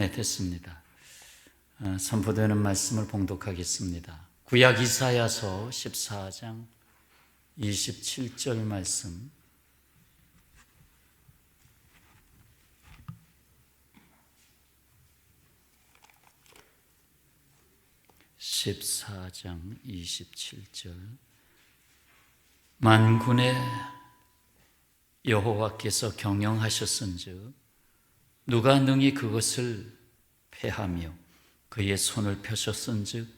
네, 됐습니다. 선포되는 말씀을 봉독하겠습니다. 구약 이사야서 14장 27절 말씀. (14장 27절) 만군의 여호와께서 경영하셨은즉 누가 능히 그것을 패하며 그의 손을 펴셨은즉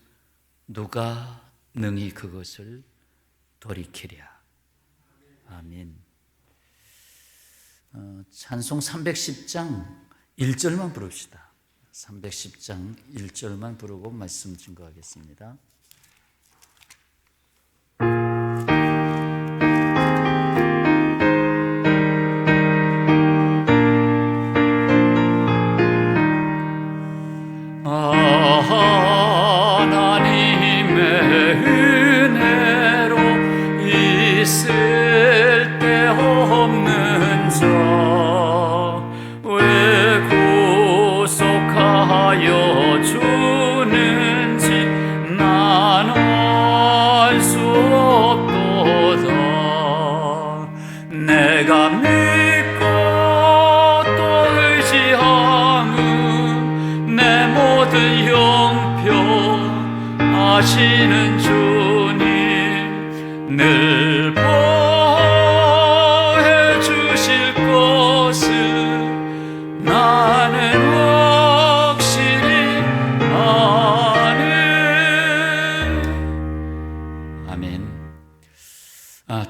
누가 능히 그것을 돌이키랴. 아멘. 찬송 310장 1절만 부릅시다. 310장 1절만 부르고 말씀 증거하겠습니다. 내가 믿고 또 의지함은 내 모든 형편 아시는 주님 늘 보혜 주실 것을 나는 확실히 아네. 아멘.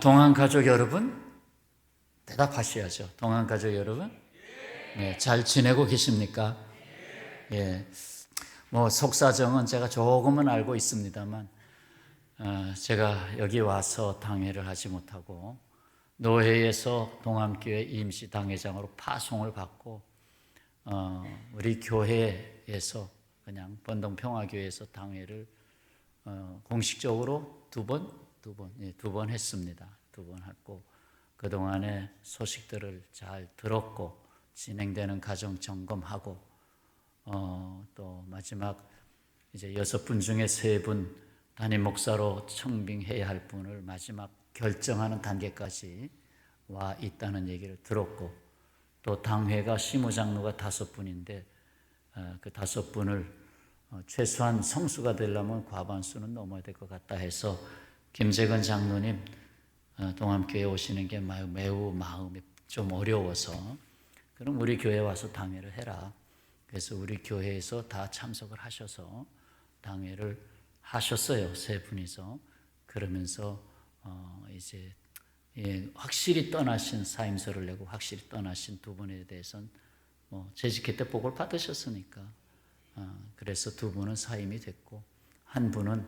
동안 가족 여러분, 대답하셔야죠. 동안 가족 여러분, 네, 잘 지내고 계십니까? 예, 뭐 속사정은 제가 조금은 알고 있습니다만, 제가 여기 와서 당회를 하지 못하고 노회에서 동암교회 임시 당회장으로 파송을 받고 우리 교회에서 그냥 번동평화교회에서 당회를 공식적으로 두 번 했습니다. 두 번 했고. 그동안의 소식들을 잘 들었고 진행되는 과정 점검하고 또 마지막 이제 6분 중에 3분 담임 목사로 청빙해야 할 분을 마지막 결정하는 단계까지 와 있다는 얘기를 들었고, 또 당회가 시무장로가 5분인데 그 5분을 최소한 성수가 되려면 과반수는 넘어야 될 것 같다 해서 김재근 장로님 동암교회 오시는 게 매우 마음이 좀 어려워서 그럼 우리 교회 와서 당회를 해라. 그래서 우리 교회에서 다 참석을 하셔서 당회를 하셨어요. 3분이서. 그러면서 이제 확실히 떠나신 사임서를 내고 확실히 떠나신 2분에 대해서는 뭐 재직회 때 복을 받으셨으니까 그래서 2분은 사임이 됐고, 1분은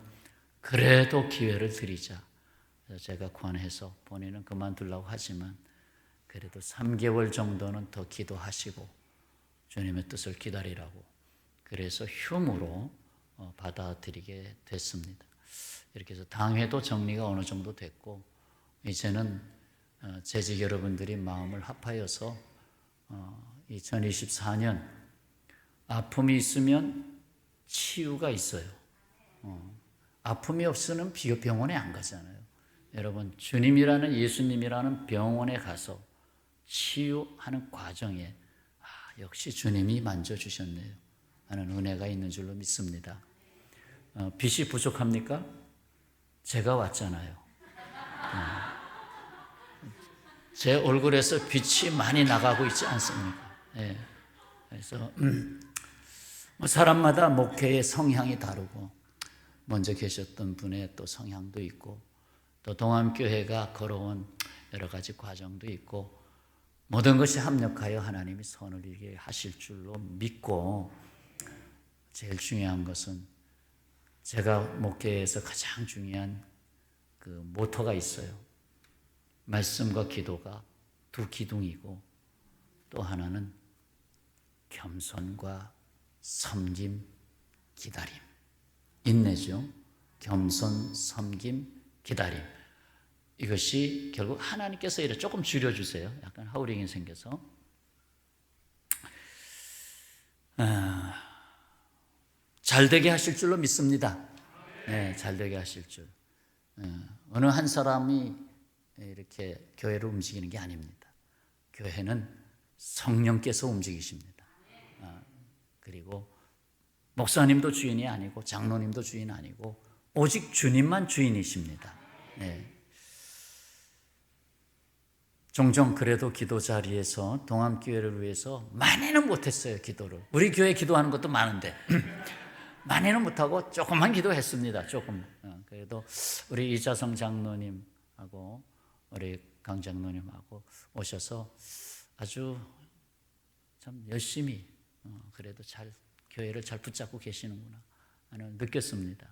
그래도 기회를 드리자. 제가 권해서 본인은 그만두려고 하지만 그래도 3개월 정도는 더 기도하시고 주님의 뜻을 기다리라고, 그래서 휴무로 받아들이게 됐습니다. 이렇게 해서 당회도 정리가 어느 정도 됐고, 이제는 재직 여러분들이 마음을 합하여서 2024년 아픔이 있으면 치유가 있어요. 아픔이 없으면 병원에 안 가잖아요. 여러분, 주님이라는 예수님이라는 병원에 가서 치유하는 과정에 역시 주님이 만져주셨네요 하는 은혜가 있는 줄로 믿습니다. 빛이 부족합니까? 제가 왔잖아요. 제 얼굴에서 빛이 많이 나가고 있지 않습니까? 예. 그래서 사람마다 목회의 성향이 다르고 먼저 계셨던 분의 또 성향도 있고 또 동암교회가 걸어온 여러 가지 과정도 있고 모든 것이 합력하여 하나님이 선을 이루게 하실 줄로 믿고, 제일 중요한 것은 제가 목회에서 가장 중요한 그 모토가 있어요. 말씀과 기도가 두 기둥이고 또 하나는 겸손과 섬김, 기다림. 인내죠. 겸손, 섬김, 기다림. 이것이 결국 하나님께서 이렇게 조금 줄여주세요. 약간 하우링이 생겨서. 잘 되게 하실 줄로 믿습니다. 네, 잘 되게 하실 줄. 어느 한 사람이 이렇게 교회를 움직이는 게 아닙니다. 교회는 성령께서 움직이십니다. 그리고 목사님도 주인이 아니고 장로님도 주인 아니고 오직 주님만 주인이십니다. 네. 종종 그래도 기도 자리에서 동암교회를 위해서 많이는 못했어요. 기도를. 우리 교회 기도하는 것도 많은데 많이는 못하고 조금만 기도했습니다. 조금. 그래도 우리 이자성 장로님하고 우리 강 장로님하고 오셔서 아주 참 열심히 그래도 잘 교회를 잘 붙잡고 계시는구나 하는 느꼈습니다.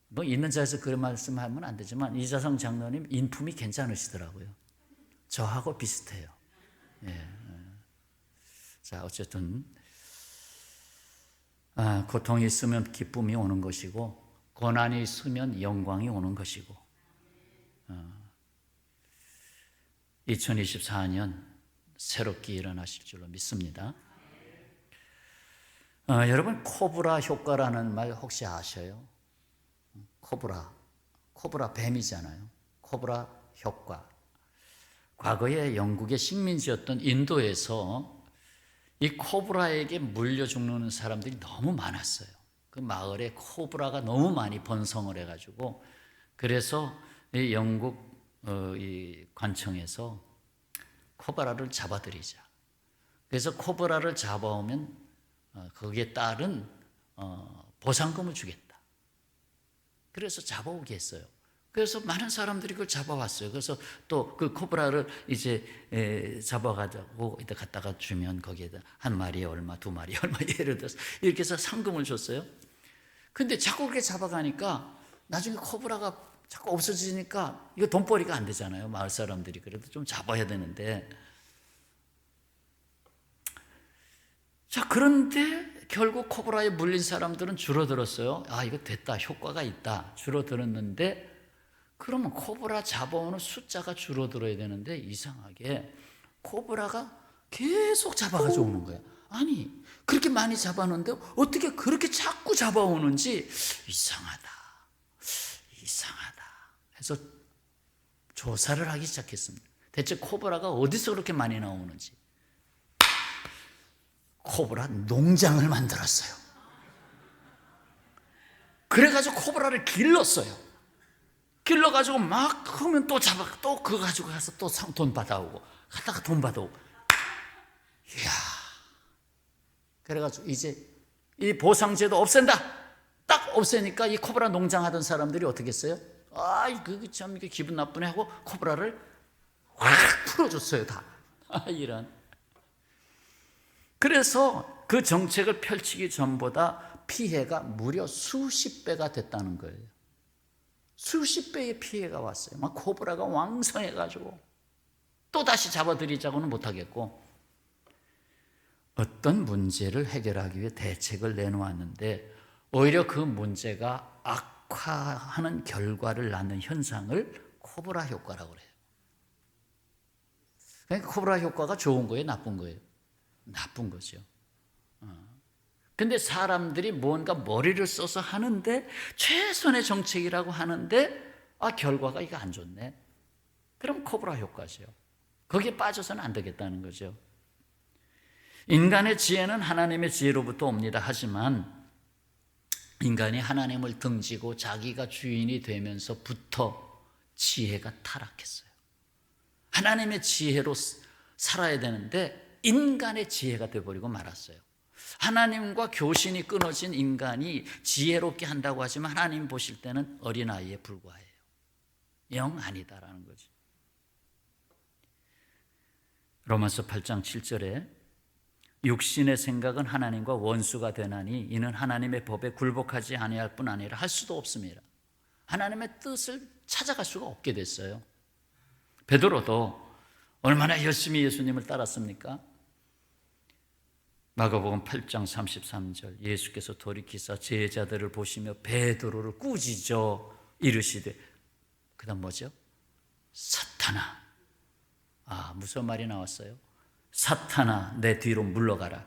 뭐 있는 자에서 그런 말씀하면 안 되지만 이자성 장로님 인품이 괜찮으시더라고요. 저하고 비슷해요. 예. 자, 어쨌든 고통이 있으면 기쁨이 오는 것이고 고난이 있으면 영광이 오는 것이고 2024년 새롭게 일어나실 줄로 믿습니다. 여러분 코브라 효과라는 말 혹시 아셔요? 코브라 뱀이잖아요. 코브라 효과. 과거에 영국의 식민지였던 인도에서 이 코브라에게 물려 죽는 사람들이 너무 많았어요. 그 마을에 코브라가 너무 많이 번성을 해가지고 그래서 이 영국 이 관청에서 코브라를 잡아들이자. 그래서 코브라를 잡아오면 거기에 따른 보상금을 주겠다. 그래서 잡아오게 했어요. 그래서 많은 사람들이 그걸 잡아왔어요. 그래서 또 그 코브라를 이제 잡아가지고 갖다가 주면 거기에다 한 마리에 얼마, 두 마리에 얼마 예를 들어서 이렇게 해서 상금을 줬어요. 근데 자꾸 그렇게 잡아가니까 나중에 코브라가 자꾸 없어지니까 이거 돈벌이가 안 되잖아요. 마을 사람들이 그래도 좀 잡아야 되는데. 자, 그런데 결국 코브라에 물린 사람들은 줄어들었어요. 이거 됐다. 효과가 있다. 줄어들었는데 그러면 코브라 잡아오는 숫자가 줄어들어야 되는데 이상하게 코브라가 계속 잡아가지고 오는 거예요. 아니 그렇게 많이 잡았는데 어떻게 그렇게 자꾸 잡아오는지 이상하다 해서 조사를 하기 시작했습니다. 대체 코브라가 어디서 그렇게 많이 나오는지. 코브라 농장을 만들었어요. 그래가지고 코브라를 길렀어요. 길러가지고 막 크면 또 잡아, 또 그거 가지고 가서 또 돈 받아오고, 갔다가 돈 받아오고. 이야. 그래가지고 이제 이 보상제도 없앤다. 딱 없애니까 이 코브라 농장 하던 사람들이 어떻게 했어요? 그게 참 이게 기분 나쁘네 하고 코브라를 확 풀어줬어요, 다. 이런. 그래서 그 정책을 펼치기 전보다 피해가 무려 수십 배가 됐다는 거예요. 수십 배의 피해가 왔어요. 막 코브라가 왕성해가지고 또 다시 잡아들이자고는 못하겠고 어떤 문제를 해결하기 위해 대책을 내놓았는데 오히려 그 문제가 악화하는 결과를 낳는 현상을 코브라 효과라고 그래요. 그러니까 코브라 효과가 좋은 거예요, 나쁜 거예요? 나쁜 거죠. 근데 사람들이 뭔가 머리를 써서 하는데 최선의 정책이라고 하는데 결과가 이거 안 좋네. 그럼 코브라 효과죠. 거기에 빠져서는 안 되겠다는 거죠. 인간의 지혜는 하나님의 지혜로부터 옵니다. 하지만 인간이 하나님을 등지고 자기가 주인이 되면서부터 지혜가 타락했어요. 하나님의 지혜로 살아야 되는데 인간의 지혜가 되어버리고 말았어요. 하나님과 교신이 끊어진 인간이 지혜롭게 한다고 하지만 하나님 보실 때는 어린아이에 불과해요. 영 아니다라는 거죠. 로마서 8장 7절에 육신의 생각은 하나님과 원수가 되나니 이는 하나님의 법에 굴복하지 아니할 뿐 아니라 할 수도 없습니다. 하나님의 뜻을 찾아갈 수가 없게 됐어요. 베드로도 얼마나 열심히 예수님을 따랐습니까? 마가복음 8장 33절 예수께서 돌이키사 제자들을 보시며 베드로를 꾸짖어 이르시되 그 다음 뭐죠? 사탄아. 무슨 말이 나왔어요? 사탄아 내 뒤로 물러가라.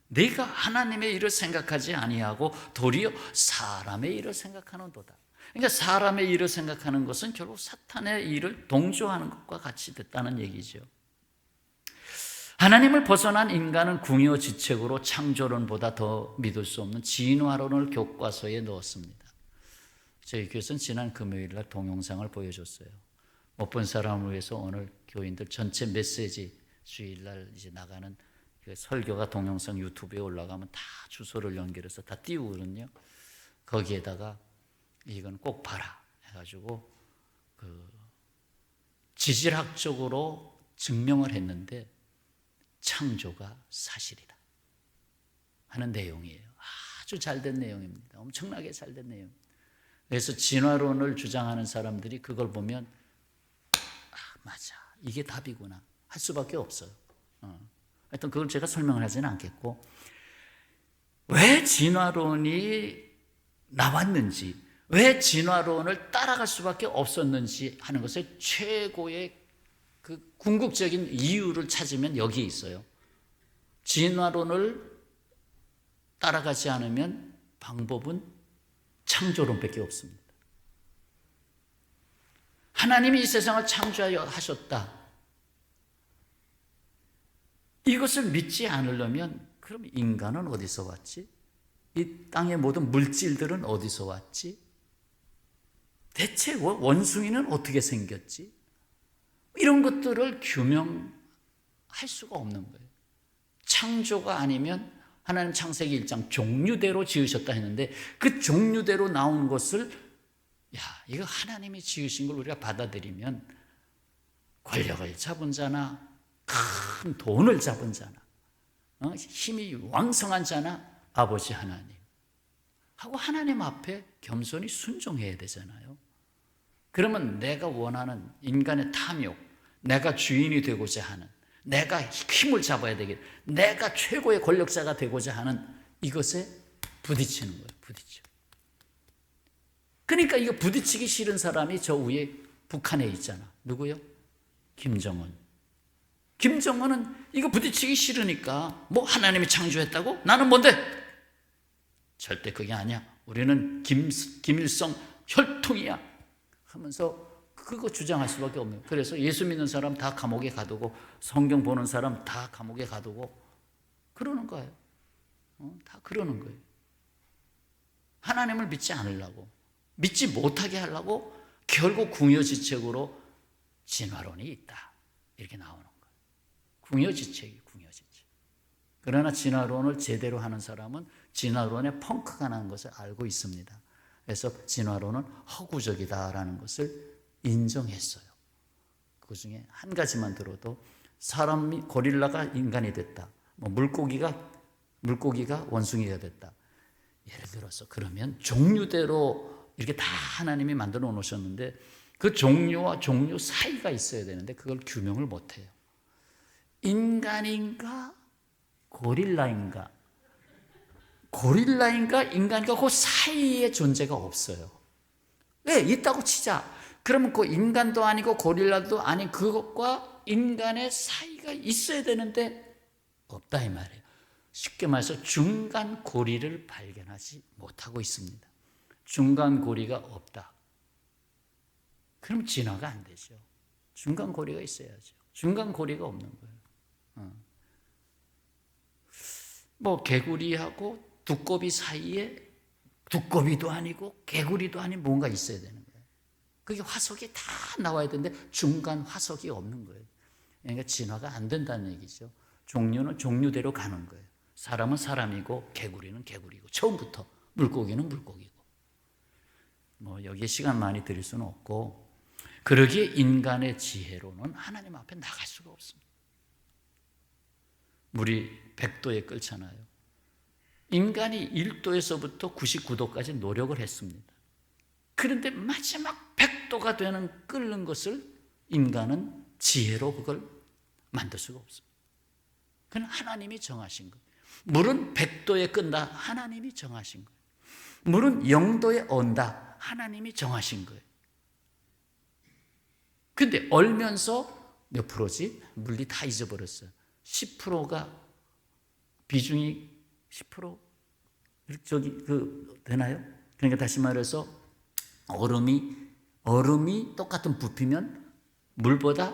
네가 하나님의 일을 생각하지 아니하고 도리어 사람의 일을 생각하는도다. 그러니까 사람의 일을 생각하는 것은 결국 사탄의 일을 동조하는 것과 같이 됐다는 얘기죠. 하나님을 벗어난 인간은 궁여지책으로 창조론보다 더 믿을 수 없는 진화론을 교과서에 넣었습니다. 저희 교회에서는 지난 금요일 날 동영상을 보여줬어요. 못 본 사람을 위해서 오늘 교인들 전체 메시지 주일날 이제 나가는 그 설교가 동영상 유튜브에 올라가면 다 주소를 연결해서 다 띄우거든요. 거기에다가 이건 꼭 봐라 해가지고 그 지질학적으로 증명을 했는데 창조가 사실이다 하는 내용이에요. 아주 잘된 내용입니다. 엄청나게 잘된 내용. 그래서 진화론을 주장하는 사람들이 그걸 보면 맞아, 이게 답이구나 할 수밖에 없어요. 하여튼 그걸 제가 설명을 하지는 않겠고, 왜 진화론이 나왔는지, 왜 진화론을 따라갈 수밖에 없었는지 하는 것을 최고의 그 궁극적인 이유를 찾으면 여기에 있어요. 진화론을 따라가지 않으면 방법은 창조론밖에 없습니다. 하나님이 이 세상을 창조하여 하셨다. 이것을 믿지 않으려면 그럼 인간은 어디서 왔지? 이 땅의 모든 물질들은 어디서 왔지? 대체 원숭이는 어떻게 생겼지? 이런 것들을 규명할 수가 없는 거예요. 창조가 아니면 하나님 창세기 1장 종류대로 지으셨다 했는데 그 종류대로 나온 것을 이거 하나님이 지으신 걸 우리가 받아들이면 권력을 잡은 자나 큰 돈을 잡은 자나 힘이 왕성한 자나 아버지 하나님 하고 하나님 앞에 겸손히 순종해야 되잖아요. 그러면 내가 원하는 인간의 탐욕, 내가 주인이 되고자 하는, 내가 힘을 잡아야 되겠다, 내가 최고의 권력자가 되고자 하는 이것에 부딪히는 거예요. 부딪혀. 그러니까 이거 부딪히기 싫은 사람이 저 위에 북한에 있잖아. 누구요? 김정은. 김정은은 이거 부딪히기 싫으니까 뭐 하나님이 창조했다고? 나는 뭔데? 절대 그게 아니야. 우리는 김일성 혈통이야 하면서 그거 주장할 수밖에 없는. 그래서 예수 믿는 사람 다 감옥에 가두고 성경 보는 사람 다 감옥에 가두고 그러는 거예요. 다 그러는 거예요. 하나님을 믿지 않으려고, 믿지 못하게 하려고 결국 궁여지책으로 진화론이 있다 이렇게 나오는 거예요. 궁여지책이 궁여지책. 그러나 진화론을 제대로 하는 사람은 진화론에 펑크가 나는 것을 알고 있습니다. 그래서 진화론은 허구적이다라는 것을 인정했어요. 그 중에 한 가지만 들어도 사람이 고릴라가 인간이 됐다, 뭐 물고기가 원숭이가 됐다. 예를 들어서 그러면 종류대로 이렇게 다 하나님이 만들어 놓으셨는데 그 종류와 종류 사이가 있어야 되는데 그걸 규명을 못해요. 인간인가 고릴라인가 인간인가 그 사이에 존재가 없어요. 왜? 있다고 치자. 그러면 그 인간도 아니고 고릴라도 아닌 그것과 인간의 사이가 있어야 되는데 없다 이 말이에요. 쉽게 말해서 중간 고리를 발견하지 못하고 있습니다. 중간 고리가 없다. 그럼 진화가 안 되죠. 중간 고리가 있어야죠. 중간 고리가 없는 거예요. 뭐 개구리하고 두꺼비 사이에 두꺼비도 아니고 개구리도 아닌 뭔가 있어야 되는 거예요. 그게 화석이 다 나와야 되는데 중간 화석이 없는 거예요. 그러니까 진화가 안 된다는 얘기죠. 종류는 종류대로 가는 거예요. 사람은 사람이고 개구리는 개구리고 처음부터 물고기는 물고기고. 뭐 여기에 시간 많이 들일 수는 없고, 그러기에 인간의 지혜로는 하나님 앞에 나갈 수가 없습니다. 물이 100도에 끓잖아요. 인간이 1도에서부터 99도까지 노력을 했습니다. 그런데 마지막 100도가 되는 끓는 것을 인간은 지혜로 그걸 만들 수가 없습니다. 그건 하나님이 정하신 거예요. 물은 100도에 끓는다, 하나님이 정하신 거예요. 물은 0도에 온다, 하나님이 정하신 거예요. 근데 얼면서 몇 프로지? 물리 다 잊어버렸어요. 10%가 비중이 10% 되나요? 그러니까 다시 말해서 얼음이 똑같은 부피면 물보다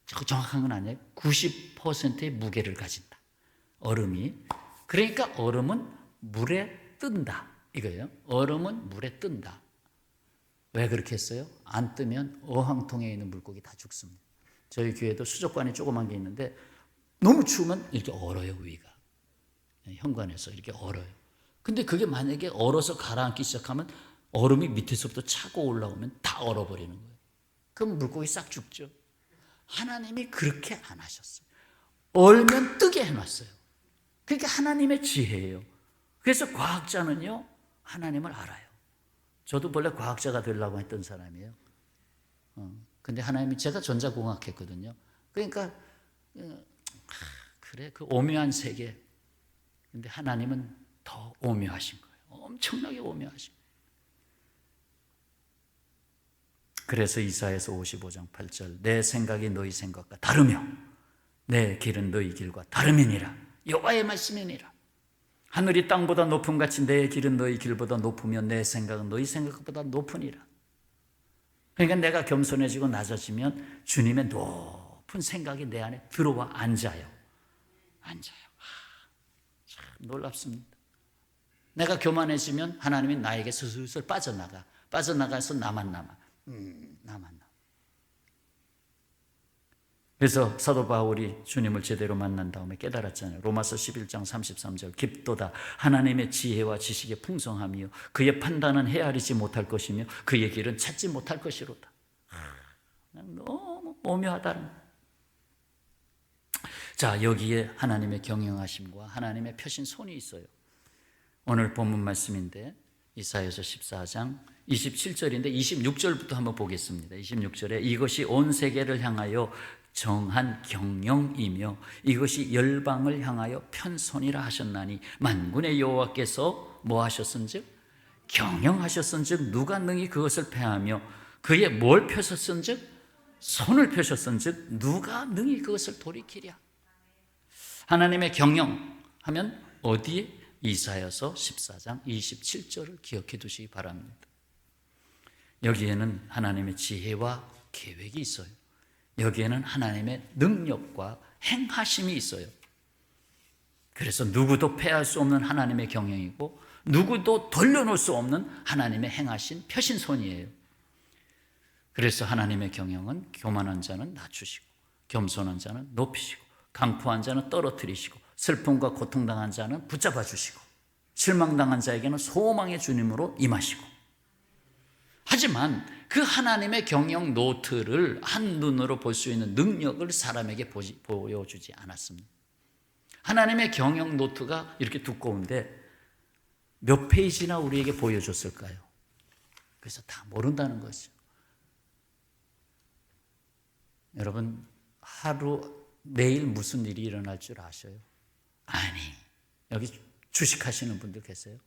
정확한 건 아니에요. 90%의 무게를 가진다. 얼음이. 그러니까 얼음은 물에 뜬다. 이거예요. 얼음은 물에 뜬다. 왜 그렇게 했어요? 안 뜨면 어항통에 있는 물고기 다 죽습니다. 저희 교회도 수족관이 조그만 게 있는데 너무 추우면 이렇게 얼어요, 위가. 현관에서 이렇게 얼어요. 근데 그게 만약에 얼어서 가라앉기 시작하면 얼음이 밑에서부터 차고 올라오면 다 얼어버리는 거예요. 그럼 물고기 싹 죽죠. 하나님이 그렇게 안 하셨어요. 얼면 뜨게 해놨어요. 그게 하나님의 지혜예요. 그래서 과학자는요, 하나님을 알아요. 저도 원래 과학자가 되려고 했던 사람이에요. 근데 하나님이, 제가 전자공학 했거든요. 그러니까 그래, 그 오묘한 세계. 근데 하나님은 더 오묘하신 거예요. 엄청나게 오묘하신 거예요. 그래서 이사야서 55장 8절, 내 생각이 너희 생각과 다르며 내 길은 너희 길과 다름이니라. 여호와의 말씀이니라. 하늘이 땅보다 높음 같이 내 길은 너희 길보다 높으며 내 생각은 너희 생각보다 높으니라. 그러니까 내가 겸손해지고 낮아지면 주님의 높은 생각이 내 안에 들어와 앉아요. 참 놀랍습니다. 내가 교만해지면 하나님이 나에게 슬슬 빠져나가서 나만 남아. 그래서 사도 바울이 주님을 제대로 만난 다음에 깨달았잖아요. 로마서 11장 33절, 깊도다 하나님의 지혜와 지식의 풍성함이요 그의 판단은 헤아리지 못할 것이며 그의 길은 찾지 못할 것이로다. 너무 오묘하다는 거예요. 자, 여기에 하나님의 경영하심과 하나님의 펴신 손이 있어요. 오늘 본문 말씀인데 이사야서 14장 27절인데 26절부터 한번 보겠습니다. 26절에 이것이 온 세계를 향하여 정한 경영이며 이것이 열방을 향하여 편손이라 하셨나니 만군의 여호와께서 뭐 하셨은즉 경영하셨은즉 누가 능히 그것을 패하며 그의 뭘 펴셨은즉 손을 펴셨은즉 누가 능히 그것을 돌이키랴. 하나님의 경영하면 어디에? 이사야서 14장 27절을 기억해 두시기 바랍니다. 여기에는 하나님의 지혜와 계획이 있어요. 여기에는 하나님의 능력과 행하심이 있어요. 그래서 누구도 패할 수 없는 하나님의 경영이고 누구도 돌려놓을 수 없는 하나님의 행하신 펴신 손이에요. 그래서 하나님의 경영은 교만한 자는 낮추시고 겸손한 자는 높이시고 강포한 자는 떨어뜨리시고 슬픔과 고통당한 자는 붙잡아 주시고 실망당한 자에게는 소망의 주님으로 임하시고. 하지만 그 하나님의 경영 노트를 한눈으로 볼 수 있는 능력을 사람에게 보여주지 않았습니다. 하나님의 경영 노트가 이렇게 두꺼운데 몇 페이지나 우리에게 보여줬을까요? 그래서 다 모른다는 거죠. 여러분, 내일 무슨 일이 일어날 줄 아셔요? 아니, 여기 주식하시는 분들 계세요?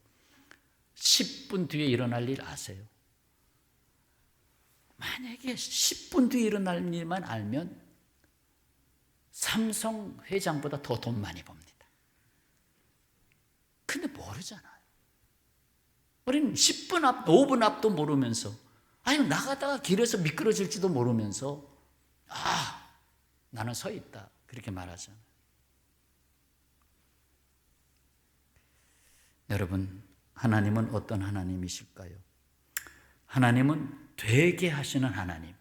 10분 뒤에 일어날 일 아세요? 만약에 10분 뒤에 일어날 일만 알면 삼성 회장보다 더 돈 많이 법니다. 근데 모르잖아요. 우리는 10분 앞, 5분 앞도 모르면서, 아니 나가다가 길에서 미끄러질지도 모르면서 나는 서 있다 그렇게 말하잖아요. 여러분, 하나님은 어떤 하나님이실까요? 하나님은 되게 하시는 하나님,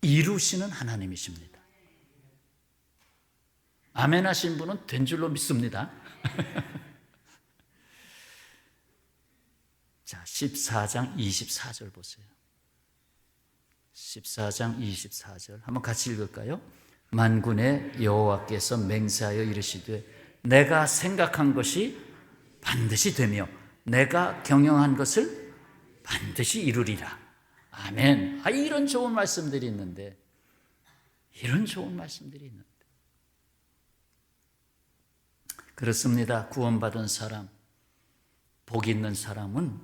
이루시는 하나님이십니다. 아멘 하신 분은 된 줄로 믿습니다. 자, 14장 24절 보세요. 14장 24절 한번 같이 읽을까요? 만군의 여호와께서 맹세하여 이르시되 내가 생각한 것이 반드시 되며 내가 경영한 것을 반드시 이루리라. 아멘. 이런 좋은 말씀들이 있는데, 그렇습니다. 구원받은 사람, 복 있는 사람은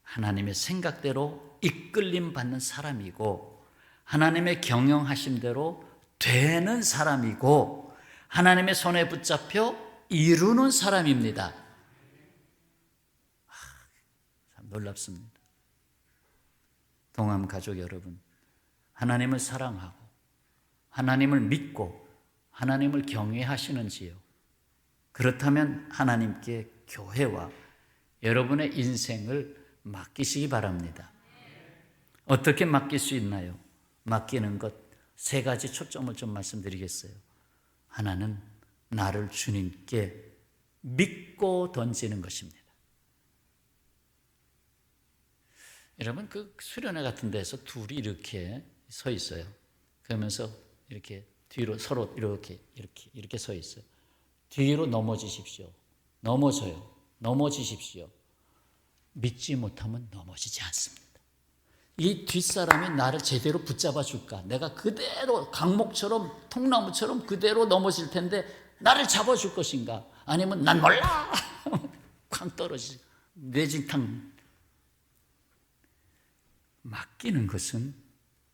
하나님의 생각대로 이끌림 받는 사람이고 하나님의 경영하심대로 되는 사람이고 하나님의 손에 붙잡혀 이루는 사람입니다. 참 놀랍습니다. 동암 가족 여러분, 하나님을 사랑하고 하나님을 믿고 하나님을 경외하시는지요? 그렇다면 하나님께 교회와 여러분의 인생을 맡기시기 바랍니다. 어떻게 맡길 수 있나요? 맡기는 것 세 가지 초점을 좀 말씀드리겠어요. 하나는 나를 주님께 믿고 던지는 것입니다. 여러분, 그 수련회 같은 데서 둘이 이렇게 서 있어요. 그러면서 이렇게 뒤로 서로 이렇게 서 있어요. 뒤로 넘어지십시오. 넘어지십시오. 믿지 못하면 넘어지지 않습니다. 이 뒷사람이 나를 제대로 붙잡아 줄까? 내가 그대로 강목처럼 통나무처럼 그대로 넘어질 텐데 나를 잡아줄 것인가? 아니면 난 몰라! 쾅 떨어지지. 뇌진탕. 맡기는 것은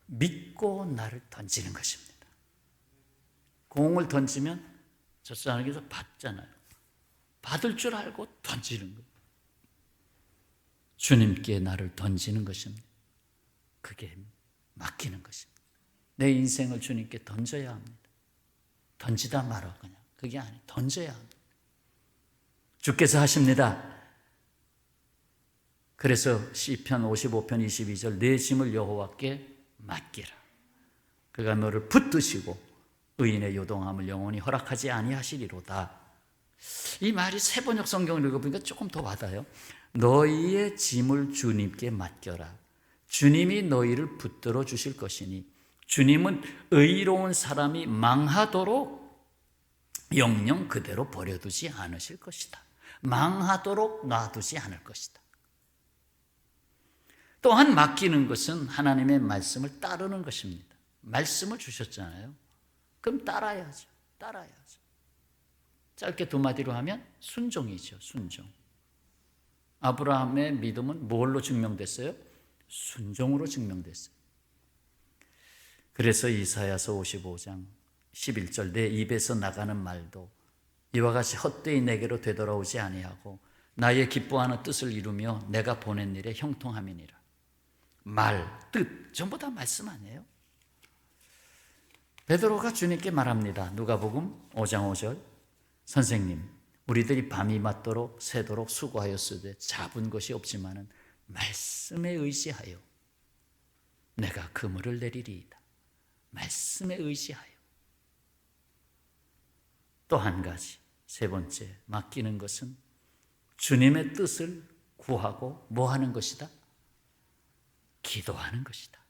믿고 나를 던지는 것입니다. 공을 던지면 저 사람에게서 받잖아요. 받을 줄 알고 던지는 거예요. 주님께 나를 던지는 것입니다. 그게 맡기는 것입니다. 내 인생을 주님께 던져야 합니다. 던지다 말아 그냥. 그게 아니에요. 던져야 합니다. 주께서 하십니다. 그래서 시편 55편 22절 내 짐을 여호와께 맡기라. 그가 너를 붙드시고 의인의 요동함을 영원히 허락하지 아니하시리로다. 이 말이 세번역 성경을 읽어보니까 조금 더 와닿아요. 너희의 짐을 주님께 맡겨라. 주님이 너희를 붙들어 주실 것이니 주님은 의로운 사람이 망하도록 영영 그대로 버려두지 않으실 것이다. 망하도록 놔두지 않을 것이다. 또한 맡기는 것은 하나님의 말씀을 따르는 것입니다. 말씀을 주셨잖아요. 그럼 따라야죠. 짧게 두 마디로 하면 순종이죠. 순종. 아브라함의 믿음은 뭘로 증명됐어요? 순종으로 증명됐어요. 그래서 이사야서 55장 11절 내 입에서 나가는 말도 이와 같이 헛되이 내게로 되돌아오지 아니하고 나의 기뻐하는 뜻을 이루며 내가 보낸 일에 형통함이니라. 말, 뜻 전부 다 말씀 아니에요? 베드로가 주님께 말합니다. 누가복음 5장 5절 선생님 우리들이 밤이 맞도록 새도록 수고하였으되 잡은 것이 없지만은 말씀에 의지하여 내가 그물을 내리리이다. 말씀에 의지하여. 또 한 가지 세 번째 맡기는 것은 주님의 뜻을 구하고 뭐 하는 것이다? 기도하는 것이다.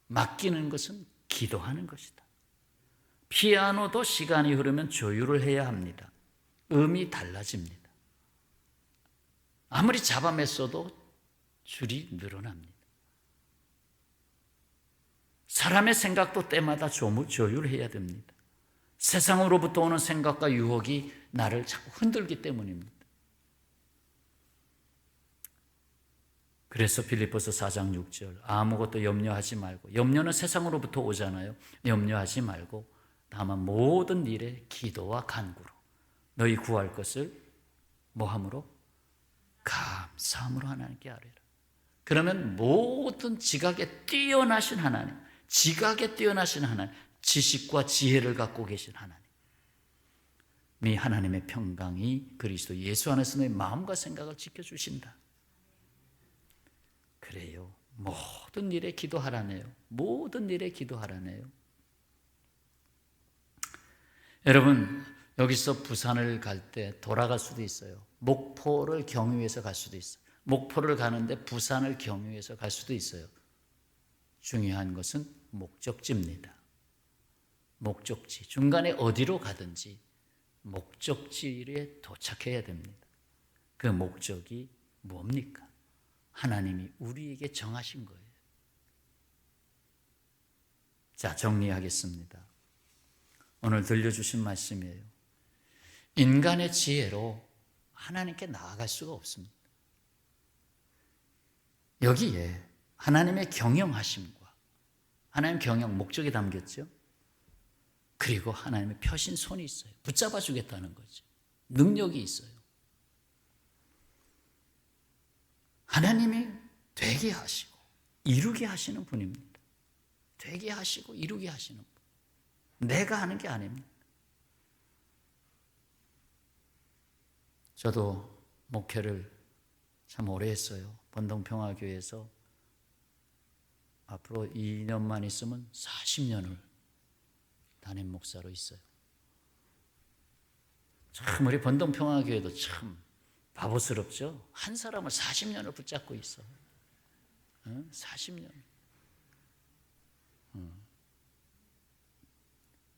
맡기는 것은 기도하는 것이다. 피아노도 시간이 흐르면 조율을 해야 합니다. 음이 달라집니다. 아무리 잡아맸어도 줄이 늘어납니다. 사람의 생각도 때마다 조율해야 됩니다. 세상으로부터 오는 생각과 유혹이 나를 자꾸 흔들기 때문입니다. 그래서 빌립보서 4장 6절 아무것도 염려하지 말고, 염려는 세상으로부터 오잖아요. 염려하지 말고 다만 모든 일에 기도와 간구로 너희 구할 것을 뭐함으로? 감사함으로 하나님께 아뢰라. 그러면 모든 지각에 뛰어나신 하나님, 지각에 뛰어나신 하나님, 지식과 지혜를 갖고 계신 하나님이 하나님의 평강이 그리스도 예수 안에서 내 마음과 생각을 지켜주신다. 그래요. 모든 일에 기도하라네요. 모든 일에 기도하라네요. 여러분, 여기서 부산을 갈 때 돌아갈 수도 있어요. 목포를 경유해서 갈 수도 있어요. 목포를 가는데 부산을 경유해서 갈 수도 있어요. 중요한 것은 목적지입니다. 목적지. 중간에 어디로 가든지 목적지에 도착해야 됩니다. 그 목적이 뭡니까? 하나님이 우리에게 정하신 거예요. 자, 정리하겠습니다. 오늘 들려주신 말씀이에요. 인간의 지혜로 하나님께 나아갈 수가 없습니다. 여기에 하나님의 경영하심과 하나님 경영 목적이 담겼죠. 그리고 하나님의 펴신 손이 있어요. 붙잡아 주겠다는 거죠. 능력이 있어요. 하나님이 되게 하시고 이루게 하시는 분입니다. 되게 하시고 이루게 하시는 분. 내가 하는 게 아닙니다. 저도 목회를 참 오래 했어요. 번동평화교회에서 앞으로 2년만 있으면 40년을 담임 목사로 있어요. 참 우리 번동평화교회도 참 바보스럽죠. 한 사람을 40년을 붙잡고 있어. 40년.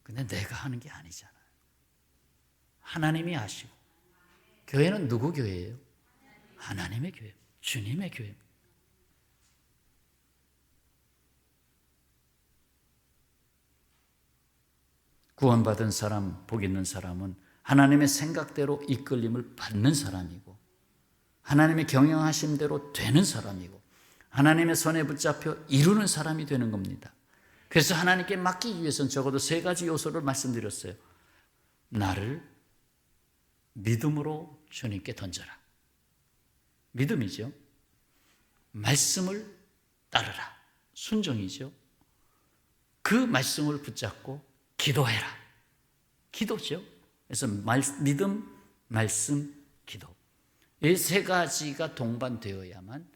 근데 내가 하는 게 아니잖아요. 하나님이 하시고. 교회는 누구 교회예요? 하나님의 교회, 주님의 교회입니다. 구원받은 사람, 복 있는 사람은 하나님의 생각대로 이끌림을 받는 사람이고 하나님의 경영하심대로 되는 사람이고 하나님의 손에 붙잡혀 이루는 사람이 되는 겁니다. 그래서 하나님께 맡기기 위해서는 적어도 3가지 요소를 말씀드렸어요. 나를 믿음으로 주님께 던져라. 믿음이죠. 말씀을 따르라. 순종이죠. 그 말씀을 붙잡고 기도해라. 기도죠. 그래서 믿음, 말씀, 기도. 이 3가지가 동반되어야만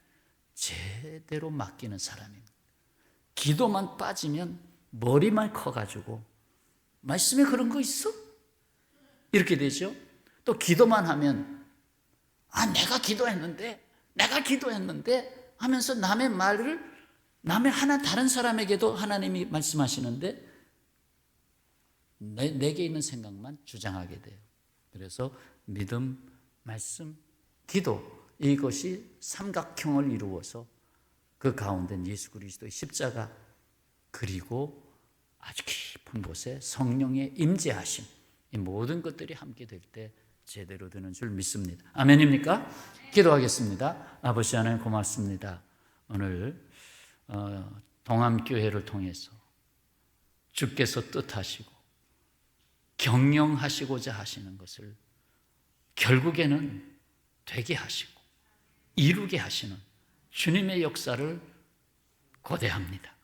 제대로 맡기는 사람입니다. 기도만 빠지면 머리만 커가지고 말씀에 그런 거 있어? 이렇게 되죠. 또 기도만 하면 내가 기도했는데 하면서 남의 말을 다른 사람에게도 하나님이 말씀하시는데 내게 있는 생각만 주장하게 돼요. 그래서 믿음, 말씀, 기도 이것이 삼각형을 이루어서 그 가운데는 예수 그리스도의 십자가 그리고 아주 깊은 곳에 성령의 임재하심 이 모든 것들이 함께 될 때 제대로 되는 줄 믿습니다. 아멘입니까? 기도하겠습니다. 아버지 하나님 고맙습니다. 오늘 동암교회를 통해서 주께서 뜻하시고 경영하시고자 하시는 것을 결국에는 되게 하시고 이루게 하시는 주님의 역사를 고대합니다.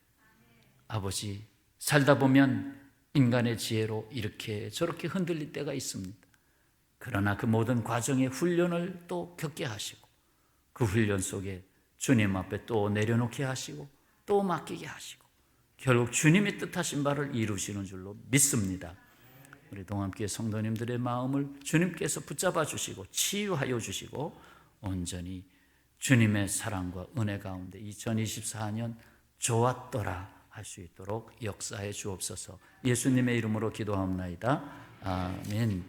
아버지, 살다 보면 인간의 지혜로 이렇게 저렇게 흔들릴 때가 있습니다. 그러나 그 모든 과정의 훈련을 또 겪게 하시고 그 훈련 속에 주님 앞에 또 내려놓게 하시고 또 맡기게 하시고 결국 주님의 뜻하신 바를 이루시는 줄로 믿습니다. 우리 동암교회 성도님들의 마음을 주님께서 붙잡아 주시고 치유하여 주시고 온전히 주님의 사랑과 은혜 가운데 2024년 좋았더라 할 수 있도록 역사해 주옵소서. 예수님의 이름으로 기도하옵나이다. 아멘.